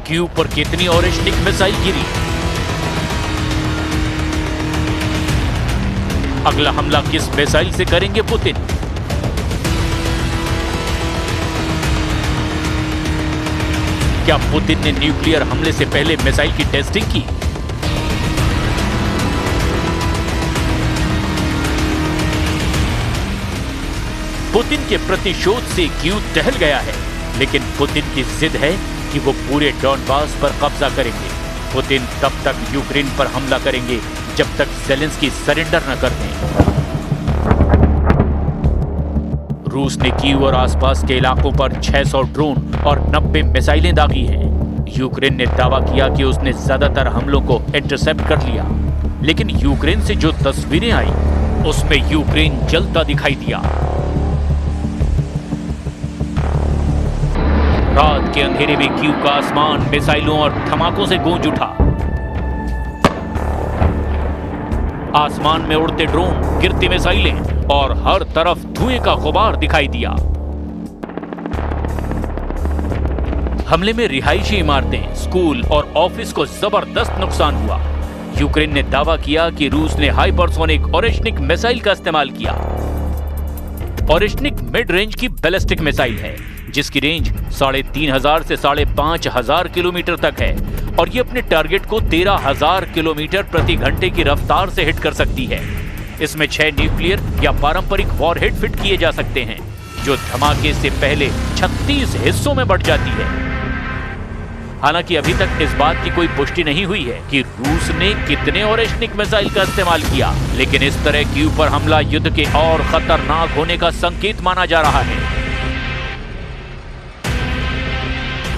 Kyiv पर कितनी ऑरेस्टिक missile गिरी? अगला हमला किस मिसाइल से करेंगे पुतिन? क्या पुतिन ने न्यूक्लियर हमले से पहले मिसाइल की टेस्टिंग की? पुतिन के प्रतिशोध से कीव टहल गया है, लेकिन पुतिन की जिद है कि वो पूरे डॉनबास पर कब्जा करेंगे। पुतिन तब तक यूक्रेन पर हमला करेंगे जब तक ज़ेलेंस्की सरेंडर न कर दें। रूस ने कीव और आसपास के इलाकों पर 600 ड्रोन और 90 मिसाइलें दागी हैं। यूक्रेन ने दावा किया कि उसने ज्यादातर हमलों को इंटरसेप्ट कर लिया, लेकिन यूक्रेन से जो तस्वीरें आई उसमें यूक्रेन जलता दिखाई दिया। रात के अंधेरे में कीव का आसमान मिसाइलों और धमाकों से गूंज उठा। आसमान में उड़ते ड्रोन, गिरती मिसाइलें और हर तरफ धुएं का गुबार दिखाई दिया। हमले में रिहायशी इमारतें, स्कूल और ऑफिस को जबरदस्त नुकसान हुआ। यूक्रेन ने दावा किया कि रूस ने हाइपरसोनिक ओरेश्निक मिसाइल का इस्तेमाल किया। ओरेश्निक मिड रेंज की बैलिस्टिक मिसाइल है, जिसकी रेंज 3500 से 5500 किलोमीटर तक है और ये अपने टारगेट को 13000 किलोमीटर प्रति घंटे की रफ्तार से हिट कर सकती है। इसमें 6 न्यूक्लियर या पारंपरिक वॉरहेड फिट किए जा सकते हैं, जो धमाके से पहले 36 हिस्सों में बंट जाती है। हालांकि अभी तक इस बात की कोई पुष्टि नहीं हुई है कि रूस ने कितने ओरेश्निक मिसाइल का इस्तेमाल किया, लेकिन इस तरह कीव पर हमला युद्ध के और खतरनाक होने का संकेत माना जा रहा है।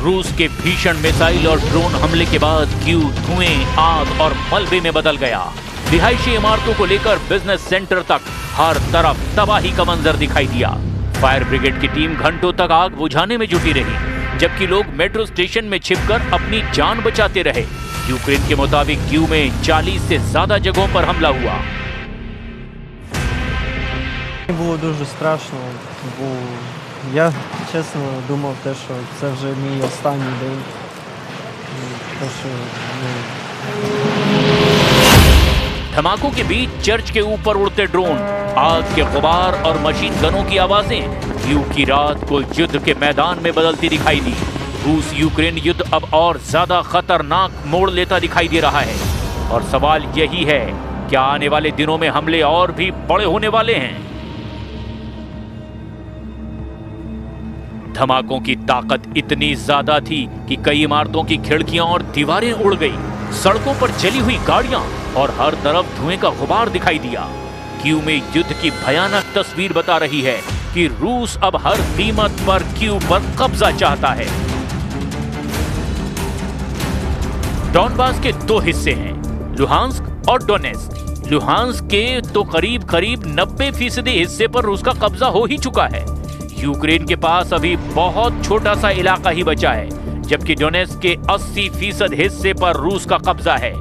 रूस के भीषण मिसाइल और ड्रोन हमले के बाद कीव धुएं, आग और मलबे में बदल गया। रिहायशी इमारतों को लेकर बिजनेस सेंटर तक हर तरफ तबाही का मंजर दिखाई दिया। फायर ब्रिगेड की टीम घंटों तक आग बुझाने में जुटी रही, जबकि लोग मेट्रो स्टेशन में छिपकर अपनी जान बचाते रहे। यूक्रेन के मुताबिक कीव में 40 से ज्यादा जगहों पर हमला हुआ। Було дуже страшно, бо я чесно думав, що це вже мій останній день. धमाकों के बीच चर्च के ऊपर उड़ते ड्रोन, आग के गुबार और मशीन गनों की आवाजें कीव की रात को युद्ध के मैदान में बदलती दिखाई दी। रूस यूक्रेन युद्ध अब और ज्यादा खतरनाक मोड़ लेता दिखाई दे रहा है और सवाल यही है, क्या आने वाले दिनों में हमले और भी बड़े होने वाले हैं? धमाकों की ताकत इतनी ज्यादा थी कि कई इमारतों की खिड़कियां और दीवारें उड़ गई। सड़कों पर जली हुई गाड़ियां और हर तरफ धुएं का गुबार दिखाई दिया। कीव में युद्ध की भयानक तस्वीर बता रही है कि रूस अब हर कीमत पर कीव पर कब्जा चाहता है। डॉनबास के 2 हिस्से हैं, लुहांस्क और डोनेस्क। लुहांस्क के तो करीब 90% हिस्से पर रूस का कब्जा हो ही चुका है। यूक्रेन के पास अभी बहुत छोटा सा इलाका ही बचा है, जबकि डोनेस्क के 80% हिस्से पर रूस का कब्जा है।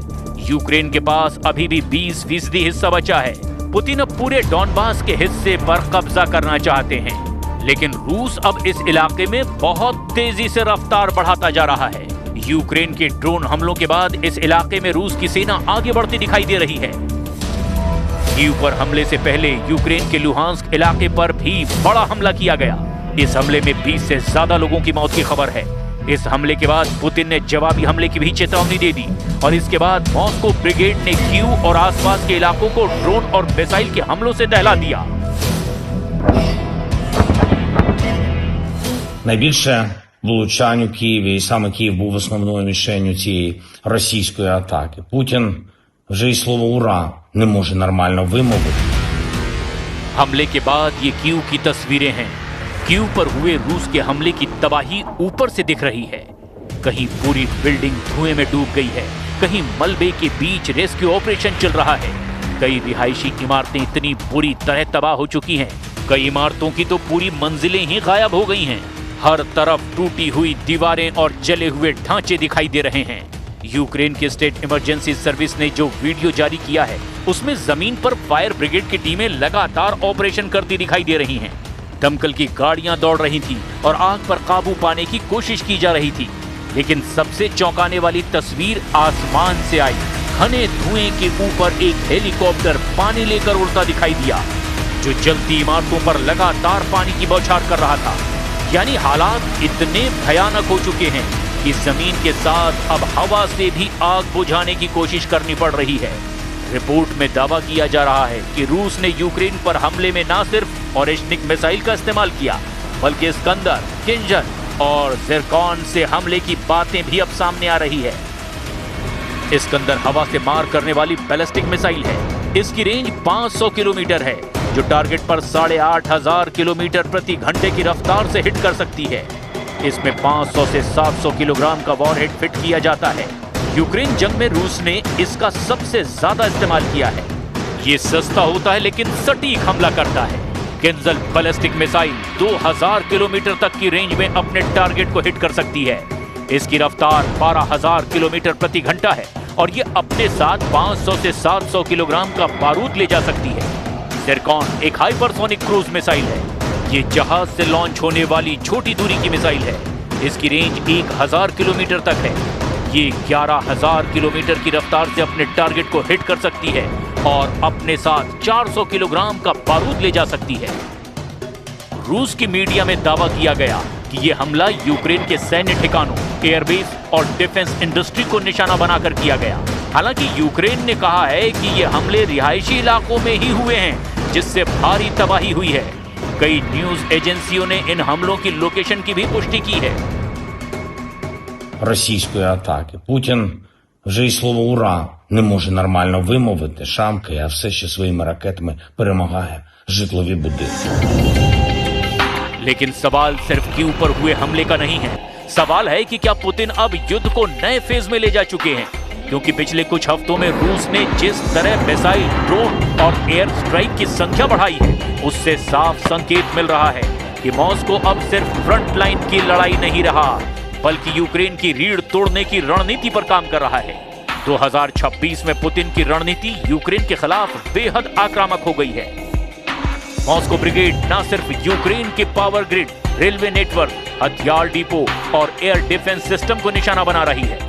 यूक्रेन के पास अभी भी 20% हिस्सा बचा है। पुतिन अब पूरे डॉनबास के हिस्से पर कब्जा करना चाहते हैं, लेकिन रूस अब इस इलाके में बहुत तेजी से रफ्तार बढ़ाता जा रहा है। यूक्रेन के ड्रोन हमलों के बाद इस इलाके में रूस की सेना आगे बढ़ती दिखाई दे रही है। कीव पर हमले से पहले यूक्रेन के लुहांस्क इलाके पर भी बड़ा हमला किया गया। इस हमले में 20 से ज्यादा लोगों की मौत की खबर है। इस हमले के बाद पुतिन ने जवाबी हमले की भी चेतावनी दे दी और इसके बाद मॉस्को ब्रिगेड ने कीव और आसपास के इलाकों को ड्रोन और मिसाइल के हमलों से दहला दिया। Найбільше влучань у Києві, і саме Київ був основною мішенью цієї російської атаки. Путін вже й слово «ура» не може нормально вимовити. हमले के बाद ये कीव की तस्वीरें हैं। कीव पर हुए रूस के हमले की तबाही ऊपर से दिख रही है। कहीं पूरी बिल्डिंग धुएं में डूब गई है, कहीं मलबे के बीच रेस्क्यू ऑपरेशन चल रहा है। कई रिहायशी इमारतें इतनी बुरी तरह तबाह हो चुकी हैं, कई इमारतों की तो पूरी मंजिलें ही गायब हो गई हैं। हर तरफ टूटी हुई दीवारें और जले हुए ढांचे दिखाई दे रहे हैं। यूक्रेन के स्टेट इमरजेंसी सर्विस ने जो वीडियो जारी किया है, उसमें जमीन पर फायर ब्रिगेड की टीमें लगातार ऑपरेशन करती दिखाई दे रही हैं। दमकल की गाड़ियां दौड़ रही थी और आग पर काबू पाने की कोशिश की जा रही थी। लेकिन सबसे चौंकाने वाली तस्वीर आसमान से आई। घने धुएं के ऊपर एक हेलीकॉप्टर पानी लेकर उड़ता दिखाई दिया, जो जलती इमारतों पर लगातार पानी की बौछार कर रहा था। यानी हालात इतने भयानक हो चुके हैं कि जमीन के साथ अब हवा से भी आग बुझाने की कोशिश करनी पड़ रही है। रिपोर्ट में दावा किया जा रहा है कि रूस ने यूक्रेन पर हमले में न सिर्फ ऑरेशनिक मिसाइल का इस्तेमाल किया, बल्कि स्कंदर, किंजर और ज़िरकॉन से हमले की बातें भी अब सामने आ रही है। स्कंदर हवा से मार करने वाली बैलिस्टिक मिसाइल है। इसकी रेंज 500 किलोमीटर है, जो टारगेट पर 8,500 किलोमीटर प्रति घंटे की रफ्तार से हिट कर सकती है। इसमें 500 से 700 किलोग्राम का वॉरहेड फिट किया जाता है। यूक्रेन जंग में रूस ने इसका सबसे ज्यादा इस्तेमाल किया है। ये सस्ता होता है लेकिन सटीक हमला करता है। किंजल बैलिस्टिक मिसाइल 2000 किलोमीटर तक की रेंज में अपने टारगेट को हिट कर सकती है। इसकी रफ्तार 12,000 किलोमीटर प्रति घंटा है और ये अपने साथ 500 से 700 किलोग्राम का बारूद ले जा सकती है। ज़िरकॉन एक हाइपरसोनिक क्रूज मिसाइल है। ये जहाज से लॉन्च होने वाली छोटी दूरी की मिसाइल है। इसकी रेंज 1000 किलोमीटर तक है। ये 11,000 किलोमीटर की रफ्तार से अपने टारगेट को हिट कर सकती है और अपने साथ 400 किलोग्राम का बारूद ले जा सकती है। रूस की मीडिया में दावा किया गया कि यह हमला यूक्रेन के सैन्य ठिकानों, एयरबेस और डिफेंस इंडस्ट्री को निशाना बनाकर किया गया। हालांकि यूक्रेन ने कहा है कि ये हमले रिहायशी इलाकों में ही हुए हैं, जिससे भारी तबाही हुई है। कई न्यूज एजेंसियों ने इन हमलों की लोकेशन की भी पुष्टि की है। Російської атаки. Путін вже й слово «ура» не може нормально вимовити, шамкає, а все ще своїми ракетами перемагає житлові будинки. लेकिन सवाल सिर्फ के ऊपर हुए हमले का नहीं है। सवाल है कि क्या पुतिन अब युद्ध को नए फेज में ले जा चुके हैं? क्योंकि पिछले कुछ हफ्तों में रूस ने जिस तरह मिसाइल, ड्रोन और एयर स्ट्राइक की संख्या बढ़ाई है, उससे साफ संकेत मिल रहा है कि मॉस्को अब सिर्फ फ्रंट लाइन की लड़ाई नहीं रहा, बल्कि यूक्रेन की रीढ़ तोड़ने की रणनीति पर काम कर रहा है। 2026 में पुतिन की रणनीति यूक्रेन के खिलाफ बेहद आक्रामक हो गई है। मॉस्को ब्रिगेड न सिर्फ यूक्रेन के पावर ग्रिड, रेलवे नेटवर्क, हथियार डिपो और एयर डिफेंस सिस्टम को निशाना बना रही है,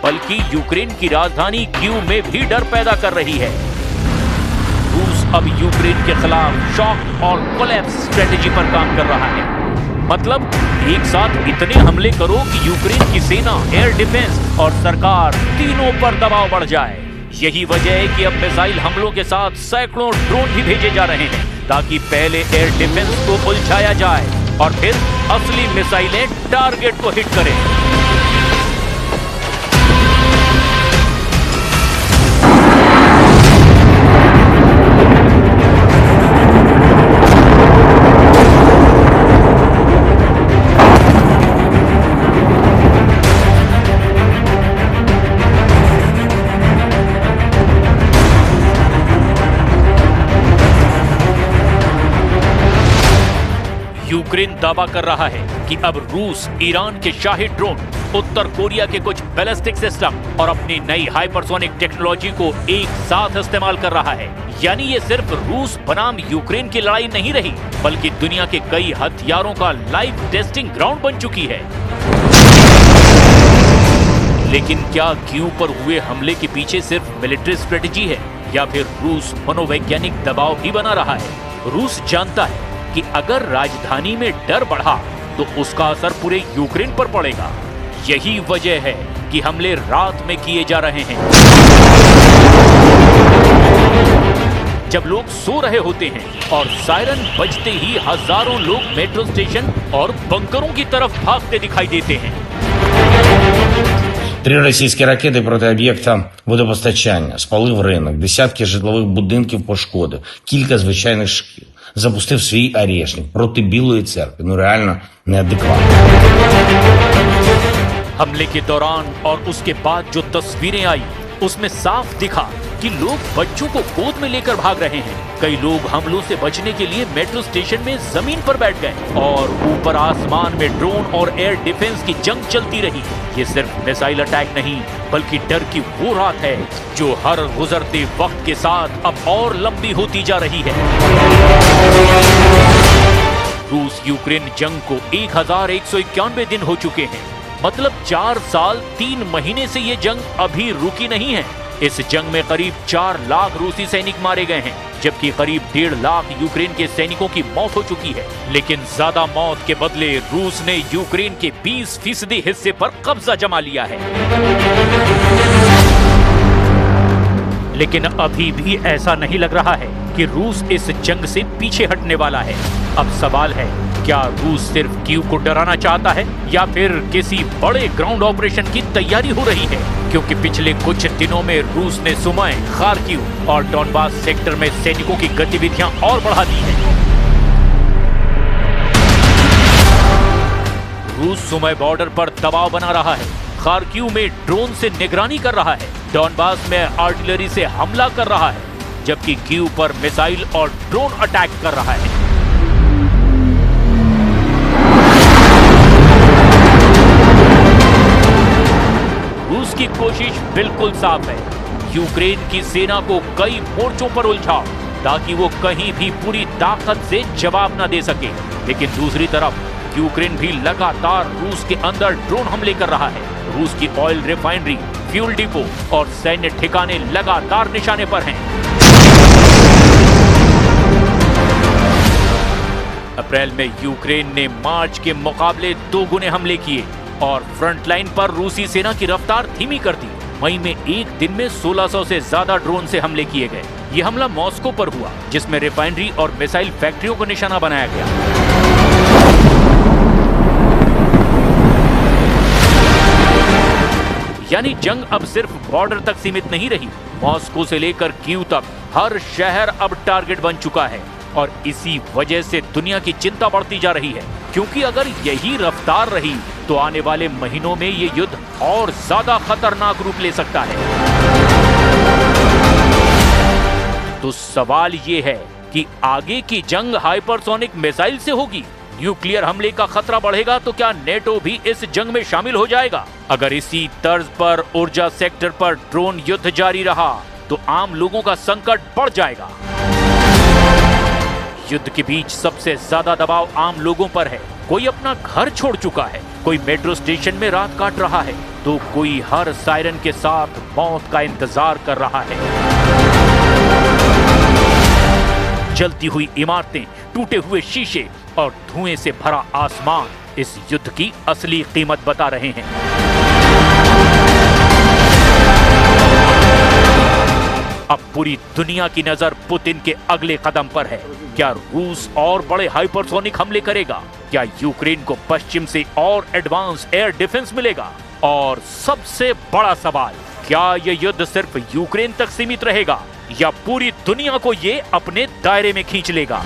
बल्कि यूक्रेन की राजधानी कीव में भी डर पैदा कर रही है। रूस अब यूक्रेन के खिलाफ शॉक और कोलैप्स स्ट्रेटेजी पर काम कर रहा है। मतलब एक साथ इतने हमले करो कि यूक्रेन की सेना, एयर डिफेंस और सरकार तीनों पर दबाव बढ़ जाए। यही वजह है कि अब मिसाइल हमलों के साथ सैकड़ों ड्रोन भी भेजे जा रहे हैं, ताकि पहले एयर डिफेंस को उलझाया जाए और फिर असली मिसाइलें टारगेट को हिट करें। यूक्रेन दावा कर रहा है कि अब रूस ईरान के शाही ड्रोन, उत्तर कोरिया के कुछ बैलिस्टिक सिस्टम और अपनी नई हाइपरसोनिक टेक्नोलॉजी को एक साथ इस्तेमाल कर रहा है। यानी ये सिर्फ रूस बनाम यूक्रेन की लड़ाई नहीं रही, बल्कि दुनिया के कई हथियारों का लाइव टेस्टिंग ग्राउंड बन चुकी है। लेकिन क्या कीव पर हुए हमले के पीछे सिर्फ मिलिट्री स्ट्रेटेजी है या फिर रूस मनोवैज्ञानिक दबाव भी बना रहा है? रूस जानता है कि अगर राजधानी में डर बढ़ा तो उसका असर पूरे यूक्रेन पर पड़ेगा। यही वजह है कि हमले रात में किए जा रहे हैं, जब लोग सो रहे होते हैं, और सायरन बजते ही हजारों लोग मेट्रो स्टेशन और बंकरों की तरफ भागते दिखाई देते हैं। 3 російські ракети проти об'єкта водопостачання, спалив ринок, десятки житлових будинків пошкодив, кілька звичайних шкіл. Запустив свій арешник проти Білої церкви. Ну реально неадекватно. हमले के दौरान और उसके बाद जो तस्वीरें आई, उसमें साफ दिखा कि लोग बच्चों को गोद में लेकर भाग रहे हैं। कई लोग हमलों से बचने के लिए मेट्रो स्टेशन में जमीन पर बैठ गए और ऊपर आसमान में ड्रोन और एयर डिफेंस की जंग चलती रही। ये सिर्फ मिसाइल अटैक नहीं, बल्कि डर की वो रात है जो हर गुजरते वक्त के साथ अब और लंबी होती जा रही है। रूस यूक्रेन जंग को 1191 दिन हो चुके हैं। मतलब 4 साल 3 महीने से ये जंग अभी रुकी नहीं है। इस जंग में करीब 4 लाख रूसी सैनिक मारे गए हैं, जबकि करीब 1.5 लाख यूक्रेन के सैनिकों की मौत हो चुकी है। लेकिन ज्यादा मौत के बदले रूस ने यूक्रेन के 20% हिस्से पर कब्जा जमा लिया है। लेकिन अभी भी ऐसा नहीं लग रहा है कि रूस इस जंग से पीछे हटने वाला है। अब सवाल है, क्या रूस सिर्फ कीव को डराना चाहता है या फिर किसी बड़े ग्राउंड ऑपरेशन की तैयारी हो रही है? क्योंकि पिछले कुछ दिनों में रूस ने सुमय, खार्किव और डॉनबास सेक्टर में सैनिकों की गतिविधियां और बढ़ा दी है। रूस सुमय बॉर्डर पर दबाव बना रहा है, खार्किव में ड्रोन से निगरानी कर रहा है, डॉनबास में आर्टिलरी से हमला कर रहा है, जबकि कीव पर मिसाइल और ड्रोन अटैक कर रहा है। रूस की कोशिश बिल्कुल साफ है, यूक्रेन की सेना को कई मोर्चों पर उलझाओ ताकि वो कहीं भी पूरी ताकत से जवाब न दे सके। लेकिन दूसरी तरफ यूक्रेन भी लगातार रूस के अंदर ड्रोन हमले कर रहा है। रूस की ऑयल रिफाइनरी, फ्यूल डिपो और सैन्य ठिकाने लगातार निशाने पर हैं। अप्रैल में यूक्रेन ने मार्च के मुकाबले 2 गुने हमले किए और फ्रंटलाइन पर रूसी सेना की रफ्तार धीमी कर दी। मई में एक दिन में 1600 से ज्यादा ड्रोन से हमले किए गए। ये हमला मॉस्को पर हुआ, जिसमें रिफाइनरी और मिसाइल फैक्ट्रियों को निशाना बनाया गया। यानी जंग अब सिर्फ बॉर्डर तक सीमित नहीं रही, मॉस्को से लेकर कीव तक हर शहर अब टारगेट बन चुका है। और इसी वजह से दुनिया की चिंता बढ़ती जा रही है, क्योंकि अगर यही रफ्तार रही तो आने वाले महीनों में ये युद्ध और ज्यादा खतरनाक रूप ले सकता है। तो सवाल ये है कि आगे की जंग हाइपरसोनिक मिसाइल से होगी? न्यूक्लियर हमले का खतरा बढ़ेगा तो क्या नेटो भी इस जंग में शामिल हो जाएगा? अगर इसी तर्ज पर ऊर्जा सेक्टर पर ड्रोन युद्ध जारी रहा तो आम लोगों का संकट बढ़ जाएगा। युद्ध के बीच सबसे ज्यादा दबाव आम लोगों पर है। कोई अपना घर छोड़ चुका है, कोई मेट्रो स्टेशन में रात काट रहा है, तो कोई हर सायरन के साथ मौत का इंतजार कर रहा है। जलती हुई इमारतें, टूटे हुए शीशे और धुएं से भरा आसमान इस युद्ध की असली कीमत बता रहे हैं। अब पूरी दुनिया की नजर पुतिन के अगले कदम पर है। क्या रूस और बड़े हाइपरसोनिक हमले करेगा? क्या यूक्रेन को पश्चिम से और एडवांस एयर डिफेंस मिलेगा? और सबसे बड़ा सवाल, क्या यह युद्ध सिर्फ यूक्रेन तक सीमित रहेगा या पूरी दुनिया को ये अपने दायरे में खींच लेगा?